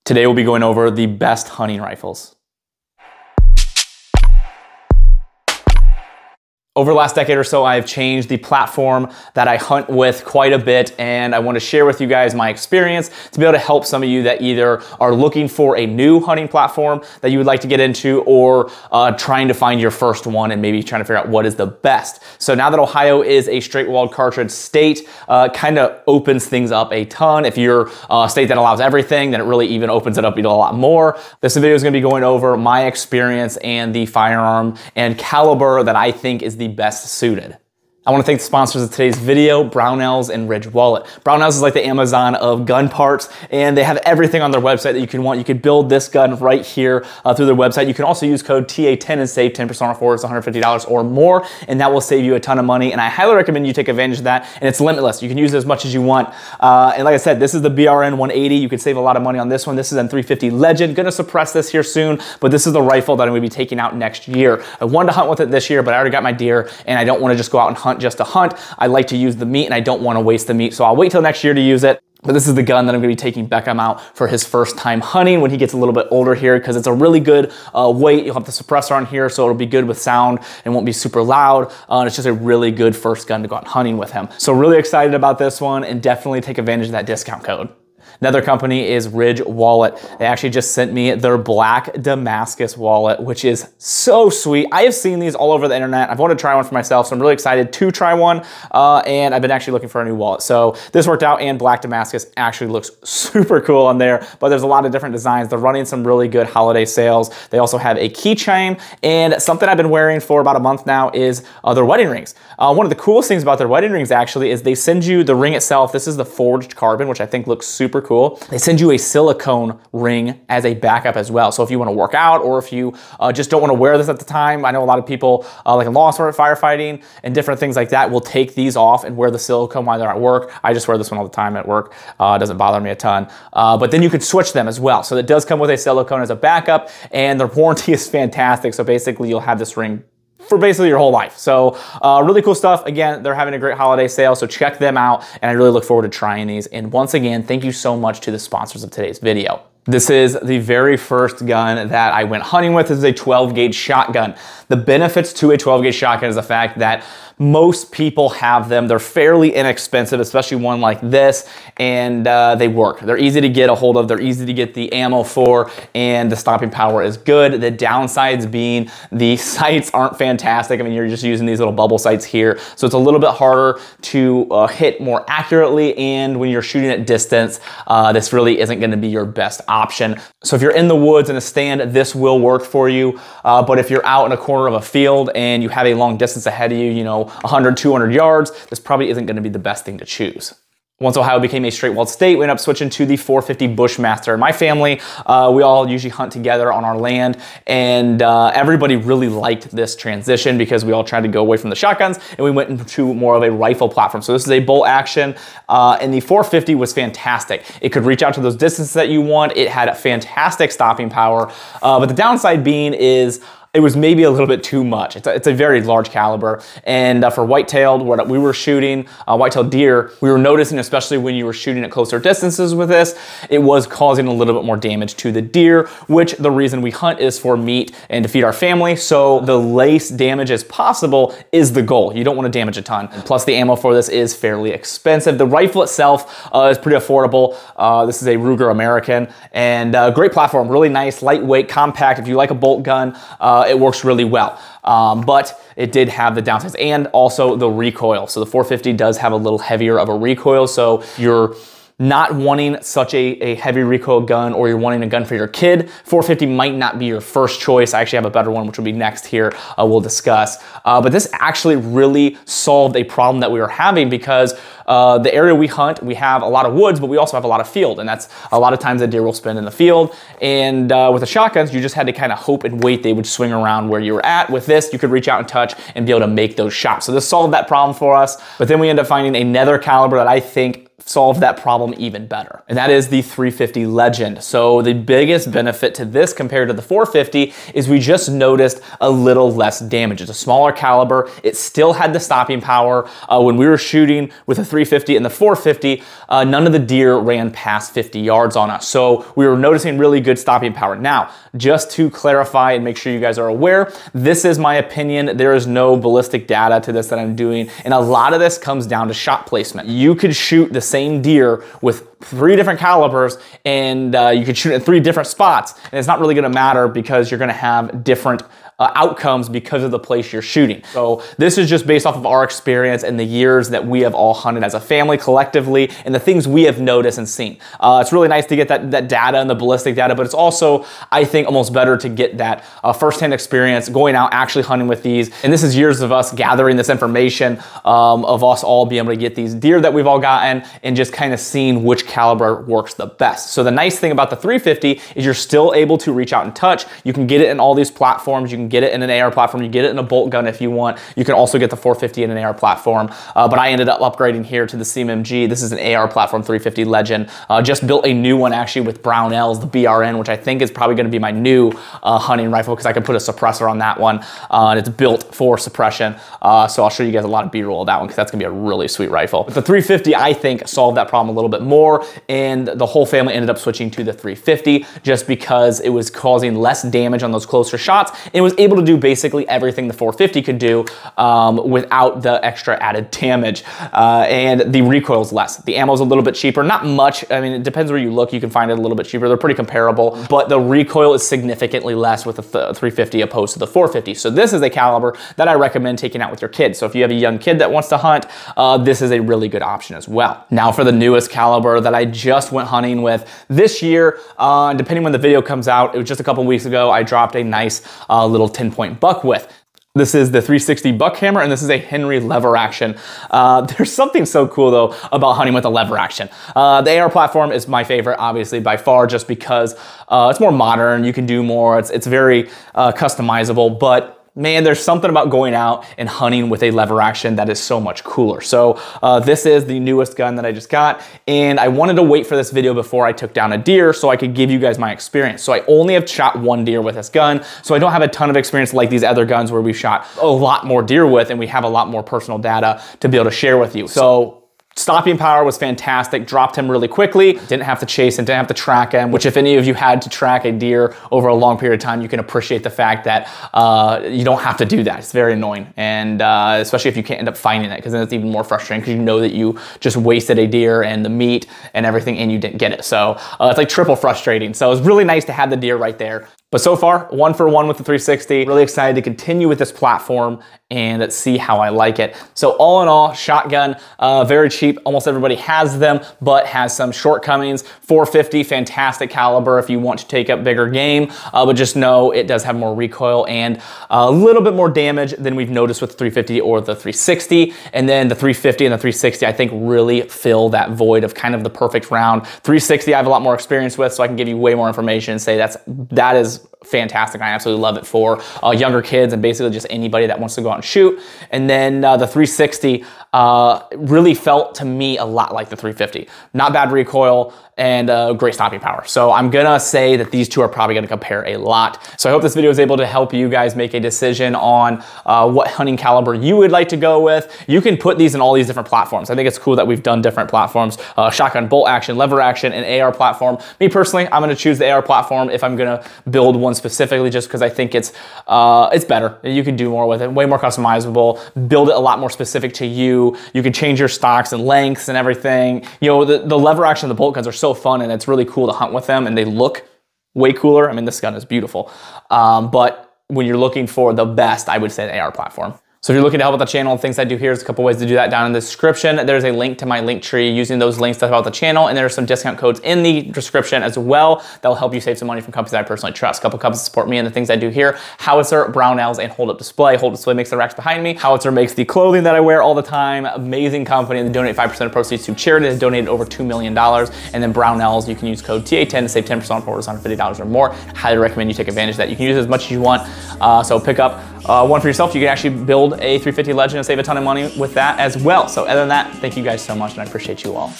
Today we'll be going over the best hunting rifles. Over the last decade or so, I've changed the platform that I hunt with quite a bit, and I want to share with you guys my experience to be able to help some of you that either are looking for a new hunting platform that you would like to get into, or trying to find your first one and maybe trying to figure out what is the best. So now that Ohio is a straight-walled cartridge state, kind of opens things up a ton. If you're a state that allows everything, then it really even opens it up a lot more. This video is going to be going over my experience and the firearm and caliber that I think is the best suited. I want to thank the sponsors of today's video, Brownells and Ridge Wallet. Brownells is like the Amazon of gun parts, and they have everything on their website that you can want. You could build this gun right here through their website. You can also use code TA10 and save 10% off orders, $150 or more, and that will save you a ton of money. And I highly recommend you take advantage of that, and it's limitless. You can use it as much as you want. And like I said, this is the BRN 180. You could save a lot of money on this one. This is an 350 Legend. Gonna suppress this here soon, but this is the rifle that I'm gonna be taking out next year. I wanted to hunt with it this year, but I already got my deer, and I don't want to just go out and hunt just to hunt. I like to use the meat, and I don't want to waste the meat, so I'll wait till next year to use it. But this is the gun that I'm going to be taking Beckham out for his first time hunting when he gets a little bit older here, because it's a really good weight. You'll have the suppressor on here, so it'll be good with sound and won't be super loud. And it's just a really good first gun to go out hunting with him. So really excited about this one, and definitely take advantage of that discount code. Another company is Ridge Wallet. They actually just sent me their black Damascus wallet, which is so sweet. I have seen these all over the internet. I've wanted to try one for myself, so I'm really excited to try one. And I've been actually looking for a new wallet. So this worked out, and black Damascus actually looks super cool on there, but there's a lot of different designs. They're running some really good holiday sales. They also have a keychain, and something I've been wearing for about a month now is their wedding rings. One of the coolest things about their wedding rings actually is they send you the ring itself. This is the forged carbon, which I think looks super cool. They send you a silicone ring as a backup as well. So if you want to work out, or if you just don't want to wear this at the time, I know a lot of people like in law enforcement, firefighting, and different things like that will take these off and wear the silicone while they're at work. I just wear this one all the time at work. It doesn't bother me a ton. But then you could switch them as well. So it does come with a silicone as a backup, and their warranty is fantastic. So basically you'll have this ring for basically your whole life. So really cool stuff. Again, they're having a great holiday sale, so check them out, and I really look forward to trying these. And once again, thank you so much to the sponsors of today's video. This is the very first gun that I went hunting with. This is a 12 gauge shotgun. The benefits to a 12 gauge shotgun is the fact that most people have them. They're fairly inexpensive, especially one like this, and they work. They're easy to get a hold of. They're easy to get the ammo for, and the stopping power is good. The downsides being the sights aren't fantastic. I mean, you're just using these little bubble sights here, so it's a little bit harder to hit more accurately, and when you're shooting at distance, this really isn't gonna be your best option. So if you're in the woods in a stand, this will work for you, but if you're out in a corner of a field and you have a long distance ahead of you, you know, 100, 200 yards, this probably isn't gonna be the best thing to choose. Once Ohio became a straight-walled state, we ended up switching to the 450 Bushmaster. My family, we all usually hunt together on our land, and everybody really liked this transition because we all tried to go away from the shotguns, and we went into more of a rifle platform. So this is a bolt action, and the 450 was fantastic. It could reach out to those distances that you want. It had a fantastic stopping power, but the downside being is it was maybe a little bit too much. It's a very large caliber, and for white-tailed, what we were shooting, white-tailed deer, we were noticing, especially when you were shooting at closer distances with this, it was causing a little bit more damage to the deer, which the reason we hunt is for meat and to feed our family, so the least damage as possible is the goal. You don't want to damage a ton. Plus the ammo for this is fairly expensive. The rifle itself is pretty affordable. This is a Ruger American, and great platform, really nice, lightweight, compact. If you like a bolt gun, it works really well, but it did have the downsides and also the recoil. So the 450 does have a little heavier of a recoil, so you're not wanting such a heavy recoil gun, or you're wanting a gun for your kid, 450 might not be your first choice. I actually have a better one, which will be next here, we'll discuss. But this actually really solved a problem that we were having, because the area we hunt, we have a lot of woods, but we also have a lot of field, and that's a lot of times the deer will spend in the field. And with the shotguns, you just had to kind of hope and wait they would swing around where you were at. With this, you could reach out and touch and be able to make those shots. So this solved that problem for us. But then we ended up finding another caliber that I think solve that problem even better. And that is the 350 Legend. So the biggest benefit to this compared to the 450 is we just noticed a little less damage. It's a smaller caliber. It still had the stopping power. When we were shooting with a 350 and the 450, none of the deer ran past 50 yards on us. So we were noticing really good stopping power. Now, just to clarify and make sure you guys are aware, this is my opinion. There is no ballistic data to this that I'm doing. And a lot of this comes down to shot placement. You could shoot the same deer with 3 different calibers and you could shoot in 3 different spots, and it's not really gonna matter because you're gonna have different outcomes because of the place you're shooting. So this is just based off of our experience and the years that we have all hunted as a family collectively and the things we have noticed and seen. It's really nice to get that data and the ballistic data, but it's also, I think, almost better to get that firsthand experience going out actually hunting with these. And this is years of us gathering this information, of us all being able to get these deer that we've all gotten and just kind of seeing which caliber works the best. So the nice thing about the 350 is you're still able to reach out and touch. You can get it in all these platforms. You can get it in an AR platform. You get it in a bolt gun if you want. You can also get the 450 in an AR platform. But I ended up upgrading here to the CMMG. This is an AR platform 350 Legend. Just built a new one actually with Brownells, the BRN, which I think is probably going to be my new hunting rifle because I can put a suppressor on that one. And it's built for suppression. So I'll show you guys a lot of B-roll of that one because that's going to be a really sweet rifle. But the 350, I think, solved that problem a little bit more. And the whole family ended up switching to the 350 just because it was causing less damage on those closer shots. And it was able to do basically everything the 450 could do without the extra added damage. And the recoil's less. The ammo's a little bit cheaper, not much. I mean, it depends where you look. You can find it a little bit cheaper. They're pretty comparable, but the recoil is significantly less with the 350 opposed to the 450. So this is a caliber that I recommend taking out with your kids. So if you have a young kid that wants to hunt, this is a really good option as well. Now for the newest caliber that I just went hunting with this year, depending when the video comes out, it was just a couple weeks ago, I dropped a nice little 10-point buck with. This is the 360 buck hammer, and this is a Henry lever action. There's something so cool though about hunting with a lever action. The AR platform is my favorite, obviously by far, just because it's more modern. You can do more. It's very customizable, but man, there's something about going out and hunting with a lever action that is so much cooler. So this is the newest gun that I just got, and I wanted to wait for this video before I took down a deer so I could give you guys my experience. So I only have shot 1 deer with this gun, so I don't have a ton of experience like these other guns where we've shot a lot more deer with and we have a lot more personal data to be able to share with you. So stopping power was fantastic, dropped him really quickly, didn't have to chase him, didn't have to track him, which if any of you had to track a deer over a long period of time, you can appreciate the fact that you don't have to do that. It's very annoying, and especially if you can't end up finding it, because then it's even more frustrating because you know that you just wasted a deer and the meat and everything and you didn't get it. So it's like triple frustrating. So it was really nice to have the deer right there. But so far, 1 for 1 with the 360. Really excited to continue with this platform and see how I like it. So all in all, shotgun, very cheap. Almost everybody has them, but has some shortcomings. 450, fantastic caliber if you want to take up bigger game, but just know it does have more recoil and a little bit more damage than we've noticed with the 350 or the 360. And then the 350 and the 360, I think, really fill that void of kind of the perfect round. 360, I have a lot more experience with, so I can give you way more information and say that is fantastic. I absolutely love it for younger kids and basically just anybody that wants to go out and shoot. And then the 360 really felt to me a lot like the 350. Not bad recoil and great stopping power. So I'm gonna say that these two are probably gonna compare a lot. So I hope this video was able to help you guys make a decision on what hunting caliber you would like to go with. You can put these in all these different platforms. I think it's cool that we've done different platforms, shotgun, bolt action, lever action, and AR platform. Me personally, I'm gonna choose the AR platform if I'm gonna build one specifically, just because I think it's better. You can do more with it, way more customizable, build it a lot more specific to you. You can change your stocks and lengths and everything. You know, the lever action and the bolt guns are so fun, and it's really cool to hunt with them, and they look way cooler. I mean, this gun is beautiful. But when you're looking for the best, I would say the AR platform. So if you're looking to help with the channel and things I do here, there's a couple ways to do that down in the description. There's a link to my link tree using those links to help out the channel, and there are some discount codes in the description as well that will help you save some money from companies that I personally trust. A couple companies support me and the things I do here: Howitzer, Brownells, and Hold Up Display. Hold Up Display makes the racks behind me. Howitzer makes the clothing that I wear all the time. Amazing company. They donate 5% of proceeds to charity. They donated over $2 million. And then Brownells, you can use code TA10 to save 10% on orders on $50 or more. Highly recommend you take advantage of that. You can use it as much as you want. So pick up one for yourself. You can actually build a 350 Legend and save a ton of money with that as well. So other than that, thank you guys so much, and I appreciate you all.